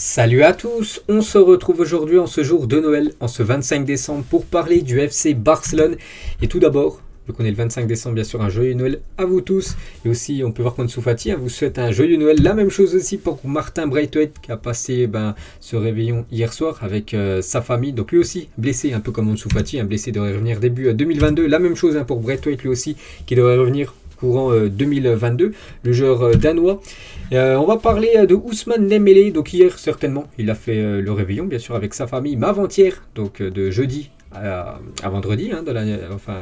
Salut à tous, on se retrouve aujourd'hui en ce jour de Noël, en ce 25 décembre, pour parler du FC Barcelone. Et tout d'abord, vu qu'on est le 25 décembre, bien sûr, un joyeux Noël à vous tous. Et aussi, on peut voir qu'Ansu Fati vous souhaite un joyeux Noël. La même chose aussi pour Martin Braithwaite, qui a passé ce réveillon hier soir avec sa famille. Donc lui aussi, blessé, un peu comme Ansu Fati, blessé devrait revenir début 2022. La même chose pour Braithwaite, lui aussi, qui devrait revenir courant 2022, le joueur danois. On va parler de Ousmane Dembélé. Donc hier certainement, il a fait le réveillon bien sûr avec sa famille, mais avant-hier, donc de jeudi à vendredi,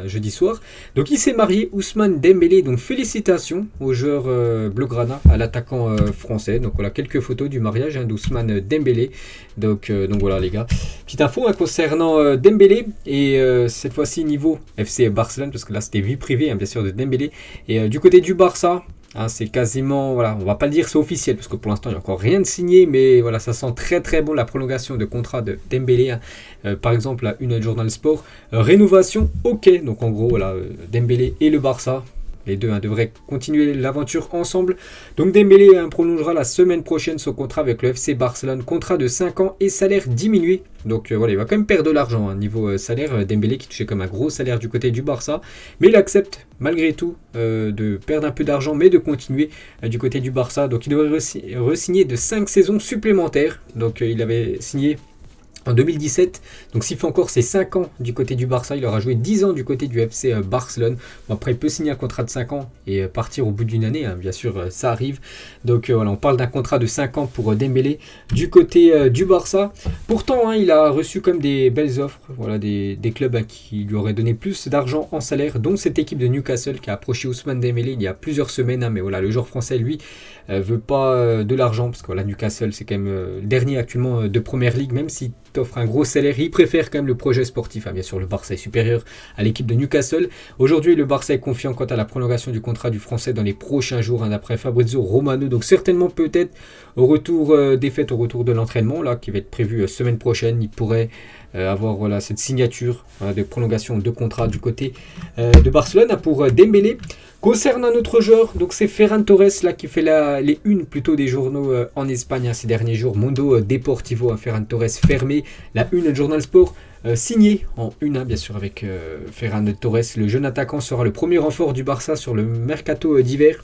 jeudi soir. Donc il s'est marié, Ousmane Dembélé. Donc félicitations au joueur Blaugrana, à l'attaquant français. Donc voilà quelques photos du mariage d'Ousmane Dembélé. Donc voilà les gars. Petite info concernant Dembélé et cette fois-ci niveau FC Barcelone, parce que là c'était vie privée bien sûr de Dembélé. Et du côté du Barça, c'est quasiment, voilà, on va pas le dire c'est officiel parce que pour l'instant il n'y a encore rien de signé, mais voilà, ça sent très très bon la prolongation de contrat de Dembélé. Par exemple à une Journal Sport, rénovation ok, donc en gros voilà, Dembélé et le Barça, les deux devraient continuer l'aventure ensemble. Donc Dembélé prolongera la semaine prochaine son contrat avec le FC Barcelone, contrat de 5 ans et salaire diminué. Donc voilà, il va quand même perdre de l'argent niveau salaire. Dembélé qui touchait comme un gros salaire du côté du Barça, mais il accepte malgré tout de perdre un peu d'argent, mais de continuer du côté du Barça. Donc il devrait re-signer de 5 saisons supplémentaires. Donc il avait signé en 2017, donc s'il fait encore ses 5 ans du côté du Barça, il aura joué 10 ans du côté du FC Barcelone. Bon, après il peut signer un contrat de 5 ans et partir au bout d'une année, bien sûr ça arrive. Donc voilà, on parle d'un contrat de 5 ans pour Dembélé du côté du Barça. Pourtant il a reçu comme des belles offres, voilà, des clubs qui lui auraient donné plus d'argent en salaire, dont cette équipe de Newcastle qui a approché Ousmane Dembélé il y a plusieurs semaines. Mais voilà, le joueur français lui veut pas de l'argent, parce que voilà, Newcastle c'est quand même le dernier actuellement de Première Ligue, même si offre un gros salaire, il préfère quand même le projet sportif. Bien sûr, le Barça est supérieur à l'équipe de Newcastle. Aujourd'hui, le Barça est confiant quant à la prolongation du contrat du Français dans les prochains jours, d'après Fabrizio Romano. Donc certainement peut-être au retour des fêtes, au retour de l'entraînement, là, qui va être prévu semaine prochaine, il pourrait avoir voilà, cette signature de prolongation de contrat du côté de Barcelone pour Dembélé. Concernant un autre joueur, donc c'est Ferran Torres là, qui fait les unes plutôt des journaux en Espagne ces derniers jours. Mundo Deportivo, Ferran Torres fermé, la une de Journal Sport. Signé en une, bien sûr, avec Ferran Torres. Le jeune attaquant sera le premier renfort du Barça sur le mercato d'hiver.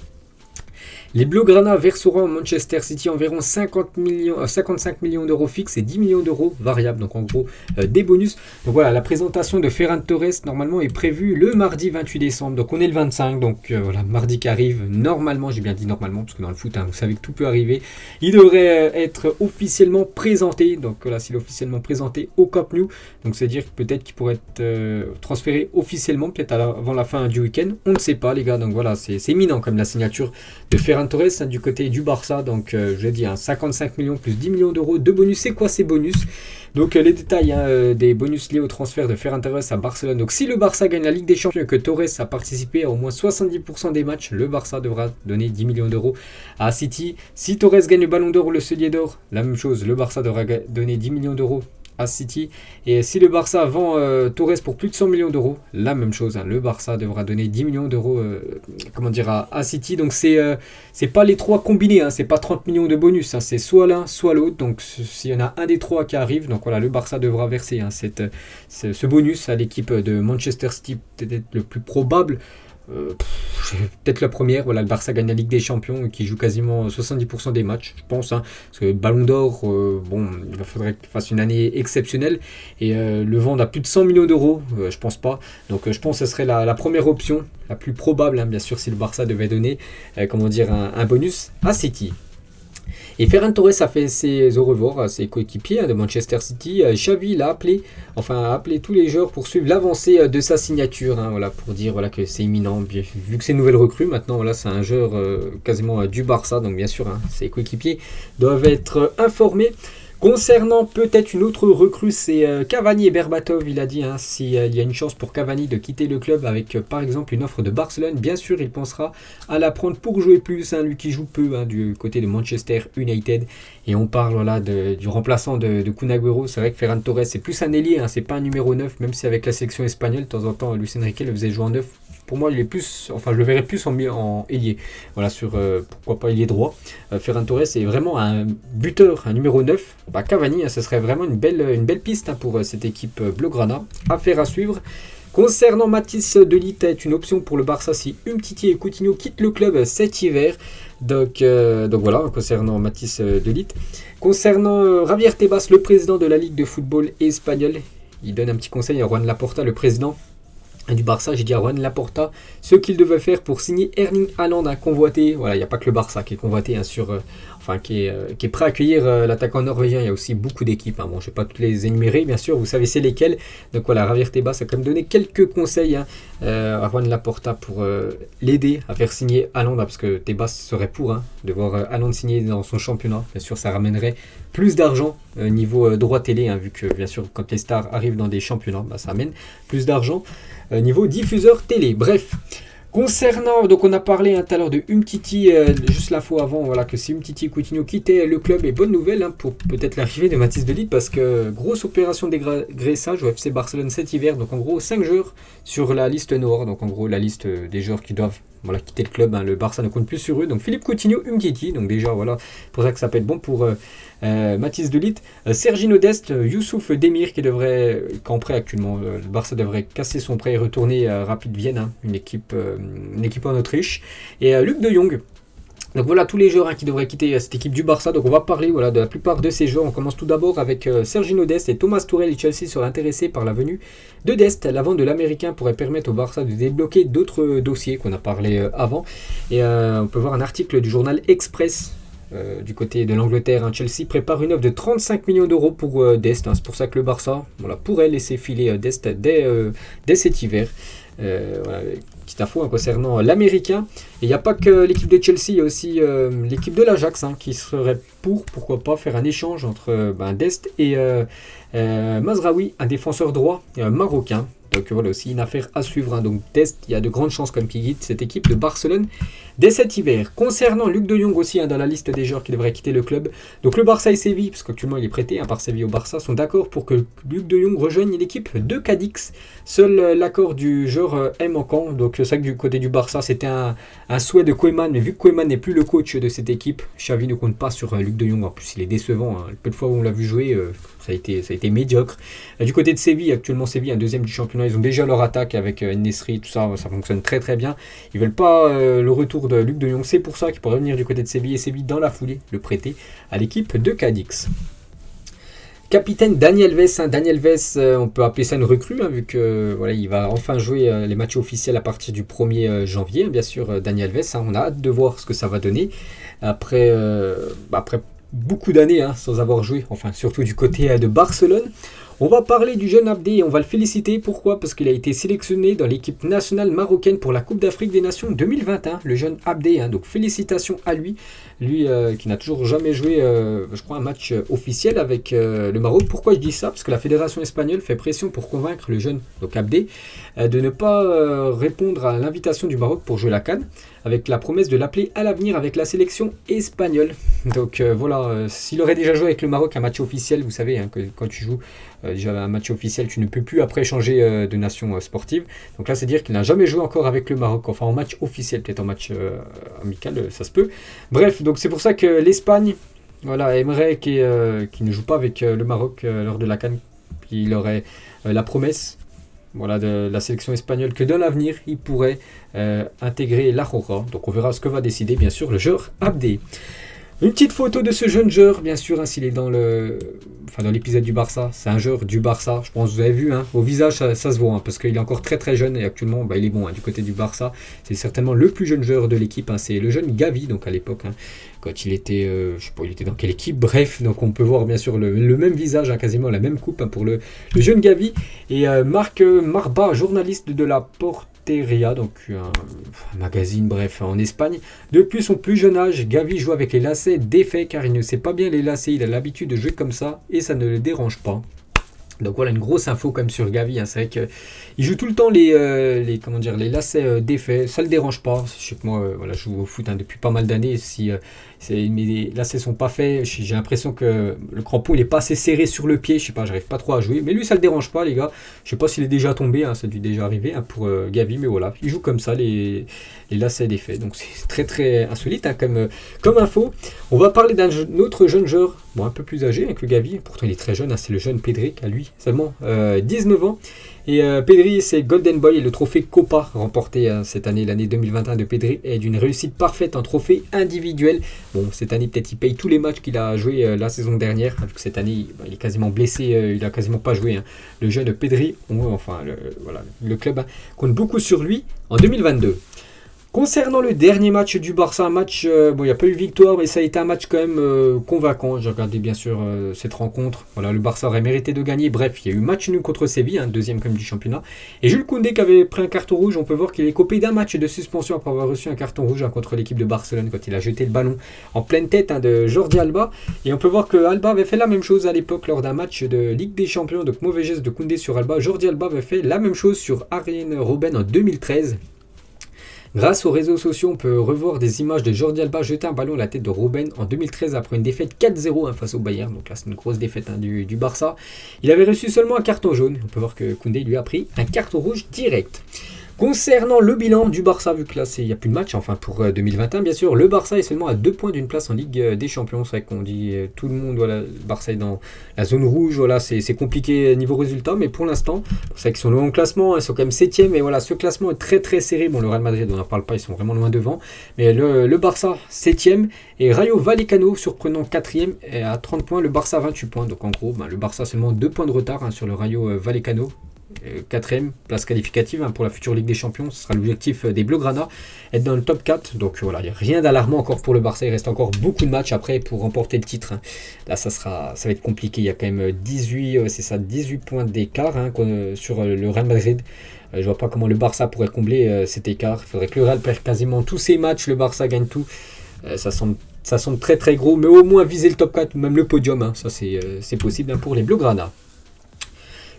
Les Blaugrana verseront à Manchester City environ 55 millions d'euros fixes et 10 millions d'euros variables, donc en gros des bonus. Donc voilà, la présentation de Ferran Torres normalement est prévue le mardi 28 décembre, donc on est le 25, donc voilà, mardi qui arrive, normalement, j'ai bien dit normalement, parce que dans le foot, vous savez que tout peut arriver, il devrait être officiellement présenté, donc voilà, s'il est officiellement présenté au Camp Nou, donc c'est-à-dire peut-être qu'il pourrait être transféré officiellement, peut-être avant la fin du week-end, on ne sait pas les gars, donc voilà, c'est imminent comme la signature de Ferran Torres du côté du Barça. Donc je l'ai dit, 55 millions plus 10 millions d'euros de bonus. C'est quoi ces bonus? Donc les détails des bonus liés au transfert de Ferran Torres à Barcelone. Donc si le Barça gagne la Ligue des Champions et que Torres a participé à au moins 70% des matchs, le Barça devra donner 10 millions d'euros à City. Si Torres gagne le Ballon d'Or ou le Soulier d'Or, la même chose, le Barça devra donner 10 millions d'euros à City. Et si le Barça vend Torres pour plus de 100 millions d'euros, la même chose, le Barça devra donner 10 millions d'euros à City. Donc c'est pas les trois combinés, c'est pas 30 millions de bonus, c'est soit l'un soit l'autre. Donc s'il y en a un des trois qui arrive, donc voilà, le Barça devra verser ce bonus à l'équipe de Manchester City, peut-être le plus probable. Peut-être la première, voilà, le Barça gagne la Ligue des Champions et qui joue quasiment 70% des matchs, je pense, parce que Ballon d'Or, il faudrait qu'il fasse une année exceptionnelle et le vendre à plus de 100 millions d'euros, je pense pas. Donc je pense que ce serait la première option, la plus probable, bien sûr, si le Barça devait donner un bonus à City. Et Ferran Torres a fait ses au revoir à ses coéquipiers de Manchester City. Xavi a appelé tous les joueurs pour suivre l'avancée de sa signature, voilà, pour dire voilà, que c'est imminent. Vu que c'est une nouvelle recrue, maintenant voilà, c'est un joueur quasiment du Barça, donc bien sûr ses coéquipiers doivent être informés. Concernant peut-être une autre recrue, c'est Cavani et Berbatov. Il a dit s'il y a une chance pour Cavani de quitter le club avec par exemple une offre de Barcelone, bien sûr il pensera à la prendre pour jouer plus, lui qui joue peu du côté de Manchester United. Et on parle voilà, du remplaçant de Kun Agüero. C'est vrai que Ferran Torres c'est plus un ailier, c'est pas un numéro 9, même si avec la sélection espagnole de temps en temps Luis Enrique le faisait jouer en 9 pour moi, il est plus, enfin, je le verrais plus en ailier. Voilà, sur pourquoi pas ailier droit. Ferran Torres est vraiment un buteur, un numéro 9. Cavani, ce serait vraiment une belle piste pour cette équipe blaugrana. Affaire à suivre. Concernant Mathys de Ligt, est une option pour le Barça si Umtiti et Coutinho quittent le club cet hiver. Donc voilà, concernant Mathys de Ligt. Concernant Javier Tebas, le président de la Ligue de football espagnole, il donne un petit conseil à Juan Laporta, le président du Barça. J'ai dit à Juan Laporta ce qu'il devait faire pour signer Erling Haaland, convoité. Voilà, il n'y a pas que le Barça qui est convoité qui est prêt à accueillir l'attaquant norvégien. Il y a aussi beaucoup d'équipes. Bon, je ne vais pas toutes les énumérer, bien sûr, vous savez c'est lesquelles. Donc voilà, Javier Tebas a quand même donné quelques conseils à Juan Laporta pour l'aider à faire signer Haaland, parce que Tebas serait pour de voir Haaland signer dans son championnat. Bien sûr, ça ramènerait plus d'argent niveau droit télé, vu que bien sûr quand les stars arrivent dans des championnats, ça amène plus d'argent niveau diffuseur télé. Bref, concernant, donc on a parlé tout à l'heure de Umtiti, juste la fois avant, voilà, que si Umtiti et Coutinho quittaient le club, et bonne nouvelle pour peut-être l'arrivée de Mathys de Ligt, parce que grosse opération de dégraissage au FC Barcelone cet hiver, donc en gros 5 joueurs sur la liste noire, donc en gros la liste des joueurs qui doivent quitter le club, le Barça ne compte plus sur eux, donc Philippe Coutinho, Umtiti, donc déjà voilà, pour ça que ça peut être bon pour Mathys de Ligt, Sergino Dest, Youssouf Demir qui est en prêt actuellement, le Barça devrait casser son prêt et retourner à Rapid Vienne, une équipe en Autriche, et Luc de Jong. Donc voilà tous les joueurs qui devraient quitter cette équipe du Barça. Donc on va parler de la plupart de ces joueurs. On commence tout d'abord avec Sergino Dest et Thomas Tuchel et Chelsea seraient intéressés par la venue de Dest. La vente de l'Américain pourrait permettre au Barça de débloquer d'autres dossiers qu'on a parlé avant. Et on peut voir un article du journal Express du côté de l'Angleterre. Chelsea prépare une offre de 35 millions d'euros pour Dest. C'est pour ça que le Barça pourrait laisser filer Dest dès cet hiver. Petite info concernant l'Américain. Et il n'y a pas que l'équipe de Chelsea, il y a aussi l'équipe de l'Ajax qui serait pourquoi pas, faire un échange entre Dest et Mazraoui, un défenseur droit marocain. Donc voilà aussi une affaire à suivre. Donc Dest, il y a de grandes chances comme qu'il quitte cette équipe de Barcelone dès cet hiver. Concernant Luc de Jong aussi, dans la liste des joueurs qui devraient quitter le club. Donc le Barça et Séville, parce qu'actuellement il est prêté par Séville au Barça, sont d'accord pour que Luc de Jong rejoigne l'équipe de Cadix. Seul l'accord du joueur est manquant. Donc c'est ça que du côté du Barça, c'était un souhait de Koeman, mais vu que Koeman n'est plus le coach de cette équipe, Xavi ne compte pas sur Luc de Jong. En plus il est décevant. Le peu de fois où on l'a vu jouer, ça a été médiocre. Du côté de Séville, actuellement Séville, un deuxième du championnat, ils ont déjà leur attaque avec Nesri, tout ça, ça fonctionne très très bien. Ils veulent pas le retour de Luc de Jong, c'est pour ça qu'il pourrait venir du côté de Séville, et Séville dans la foulée le prêter à l'équipe de Cadix. Capitaine Daniel Vess, Daniel Vess, on peut appeler ça une recrue, vu que il va enfin jouer les matchs officiels à partir du 1er janvier, bien sûr. Daniel Vess, on a hâte de voir ce que ça va donner après beaucoup d'années sans avoir joué, enfin surtout du côté de Barcelone. On va parler du jeune Abdé et on va le féliciter. Pourquoi ? Parce qu'il a été sélectionné dans l'équipe nationale marocaine pour la Coupe d'Afrique des Nations 2021, le jeune Abdé. Donc félicitations à lui. Lui qui n'a toujours jamais joué, je crois, un match officiel avec le Maroc. Pourquoi je dis ça ? Parce que la fédération espagnole fait pression pour convaincre le jeune Abdé de ne pas répondre à l'invitation du Maroc pour jouer la CAN, avec la promesse de l'appeler à l'avenir avec la sélection espagnole. Donc voilà, s'il aurait déjà joué avec le Maroc un match officiel, vous savez que quand tu joues déjà un match officiel, tu ne peux plus après changer de nation sportive. Donc là, c'est dire qu'il n'a jamais joué encore avec le Maroc, enfin en match officiel, peut-être en match amical, ça se peut. Bref, donc c'est pour ça que l'Espagne aimerait qu'il ne joue pas avec le Maroc lors de la CAN. Il aurait la promesse de la sélection espagnole que dans l'avenir, il pourrait intégrer la Roja. Donc on verra ce que va décider, bien sûr, le joueur Abdé. Une petite photo de ce jeune joueur, bien sûr, s'il est dans l'épisode du Barça. C'est un joueur du Barça, je pense que vous avez vu, au visage ça se voit, parce qu'il est encore très très jeune et actuellement il est bon du côté du Barça. C'est certainement le plus jeune joueur de l'équipe, c'est le jeune Gavi, donc à l'époque, quand il était, je sais pas, il était dans quelle équipe, bref, donc on peut voir bien sûr le même visage, quasiment la même coupe pour le jeune Gavi. Et Marc Marba, journaliste de la Porteria, donc un magazine, bref, en Espagne. Depuis son plus jeune âge, Gavi joue avec les lacets défaits car il ne sait pas bien les lacets, il a l'habitude de jouer comme ça et ça ne le dérange pas. Donc voilà une grosse info comme sur Gavi, c'est vrai qu'il joue tout le temps les lacets défaits, ça le dérange pas. Je sais que moi je joue au foot depuis pas mal d'années, si Mais les lacets sont pas faits. J'ai l'impression que le crampon il est pas assez serré sur le pied. Je sais pas, j'arrive pas trop à jouer. Mais lui, ça le dérange pas, les gars. Je sais pas s'il est déjà tombé, hein, ça a dû déjà arriver hein, pour Gavi, mais voilà, il joue comme ça, les lacets défaits. Donc c'est très très insolite hein, comme info. On va parler d'un autre jeune joueur, bon, un peu plus âgé hein, que Gavi. Pourtant, il est très jeune, hein, c'est le jeune Pedri, à lui seulement 19 ans. Et Pedri, c'est Golden Boy et le trophée Copa remporté cette année, l'année 2021 de Pedri, est d'une réussite parfaite en trophée individuel. Bon, cette année, peut-être il paye tous les matchs qu'il a joué la saison dernière, vu que cette année, il est quasiment blessé, il a quasiment pas joué. Hein. Le jeune Pedri, voilà, le club hein, compte beaucoup sur lui en 2022. Concernant le dernier match du Barça, un match, bon, il n'y a pas eu victoire, mais ça a été un match quand même convaincant. J'ai regardé bien sûr cette rencontre. Voilà, le Barça aurait mérité de gagner. Bref, il y a eu match nul contre Séville, hein, deuxième comme du championnat. Et Jules Koundé qui avait pris un carton rouge, on peut voir qu'il est copé d'un match de suspension après avoir reçu un carton rouge hein, contre l'équipe de Barcelone quand il a jeté le ballon en pleine tête hein, de Jordi Alba. Et on peut voir que Alba avait fait la même chose à l'époque lors d'un match de Ligue des Champions. Donc mauvais geste de Koundé sur Alba. Jordi Alba avait fait la même chose sur Arjen Robben en 2013. Grâce aux réseaux sociaux, on peut revoir des images de Jordi Alba jeter un ballon à la tête de Robben en 2013 après une défaite 4-0 hein, face au Bayern. Donc là, c'est une grosse défaite hein, du Barça. Il avait reçu seulement un carton jaune. On peut voir que Koundé lui a pris un carton rouge direct. Concernant le bilan du Barça, vu que là il n'y a plus de match, enfin pour 2021 bien sûr, le Barça est seulement à 2 points d'une place en Ligue des Champions. C'est vrai qu'on dit tout le monde, voilà, le Barça est dans la zone rouge, voilà, c'est compliqué niveau résultat, mais pour l'instant, c'est vrai qu'ils sont loin au classement, ils sont quand même 7e, et voilà, ce classement est très très serré. Bon, le Real Madrid, on n'en parle pas, ils sont vraiment loin devant, mais le Barça 7e, et Rayo Vallecano surprenant 4e, et à 30 points, le Barça 28 points. Donc en gros, le Barça a seulement 2 points de retard hein, sur le Rayo Vallecano. 4e place qualificative hein, pour la future Ligue des Champions, ce sera l'objectif des Blaugrana, être dans le top 4. Donc voilà, il n'y a rien d'alarmant encore pour le Barça, il reste encore beaucoup de matchs après pour remporter le titre hein. Là ça va être compliqué, il y a quand même 18 points d'écart hein, sur le Real Madrid. Je vois pas comment le Barça pourrait combler cet écart. Il faudrait que le Real perde quasiment tous ses matchs, le Barça gagne tout. Ça semble très très gros, mais au moins viser le top 4 ou même le podium hein. Ça c'est possible hein, pour les Blaugrana.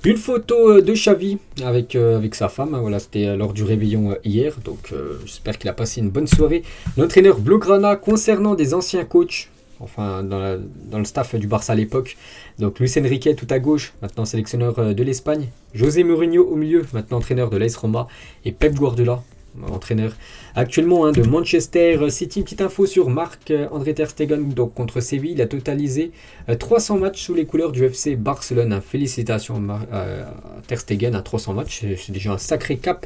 Une photo de Xavi avec sa femme, hein, voilà, c'était lors du réveillon hier, donc j'espère qu'il a passé une bonne soirée. L'entraîneur Blaugrana concernant des anciens coachs, enfin dans le staff du Barça à l'époque, donc Luis Enrique tout à gauche, maintenant sélectionneur de l'Espagne, José Mourinho au milieu, maintenant entraîneur de l'AS Roma, et Pep Guardiola, entraîneur actuellement hein, de Manchester City. Petite info sur Marc-André Ter Stegen, donc contre Séville, il a totalisé 300 matchs sous les couleurs du FC Barcelone. Félicitations à Ter Stegen à 300 matchs, c'est déjà un sacré cap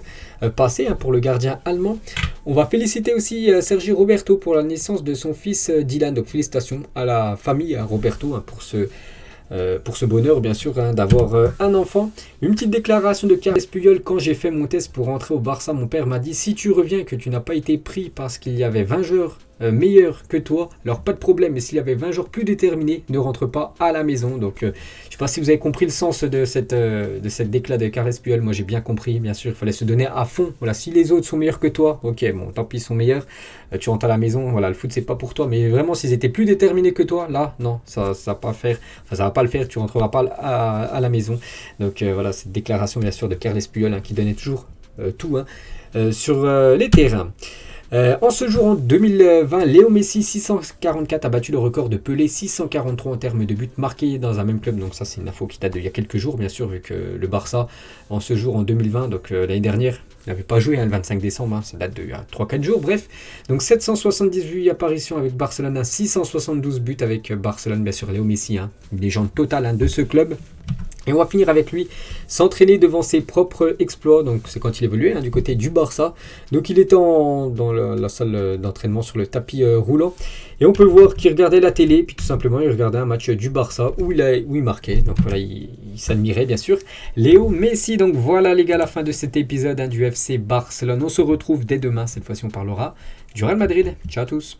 passé hein, pour le gardien allemand. On va féliciter aussi Sergi Roberto pour la naissance de son fils Dylan, donc félicitations à la famille à Roberto hein, pour ce bonheur bien sûr hein, d'avoir un enfant. Une petite déclaration de Carles Puyol: quand j'ai fait mon test pour rentrer au Barça, mon père m'a dit: si tu reviens et que tu n'as pas été pris parce qu'il y avait 20 joueurs meilleurs que toi, alors pas de problème, mais s'il y avait 20 joueurs plus déterminés, ne rentre pas à la maison. Donc je sais pas si vous avez compris le sens de cette déclat de Carles Puyol. Moi j'ai bien compris, bien sûr, il fallait se donner à fond. Voilà, si les autres sont meilleurs que toi, ok, bon, tant pis, ils sont meilleurs, tu rentres à la maison, voilà, le foot c'est pas pour toi, mais vraiment s'ils étaient plus déterminés que toi, là, non, ça va pas faire, enfin ça va pas le faire, tu rentreras pas à la maison. Donc voilà, cette déclaration bien sûr de Carles Puyol hein, qui donnait toujours tout hein, sur les terrains. En ce jour en 2020, Léo Messi 644 a battu le record de Pelé, 643 en termes de buts marqués dans un même club. Donc ça c'est une info qui date d'il y a quelques jours bien sûr, vu que le Barça en ce jour en 2020, donc l'année dernière, il n'avait pas joué hein, le 25 décembre, hein, ça date de 3-4 jours, bref. Donc 778 apparitions avec Barcelone, 672 buts avec Barcelone, bien sûr Léo Messi, hein, une légende totale hein, de ce club. Et on va finir avec lui, s'entraîner devant ses propres exploits. Donc c'est quand il évoluait hein, du côté du Barça. Donc il était dans la salle d'entraînement sur le tapis roulant. Et on peut voir qu'il regardait la télé, puis tout simplement il regardait un match du Barça où il marquait. Donc voilà, il s'admirait bien sûr Léo Messi. Donc voilà les gars, la fin de cet épisode hein, du FC Barcelone. On se retrouve dès demain. Cette fois-ci on parlera du Real Madrid. Ciao à tous.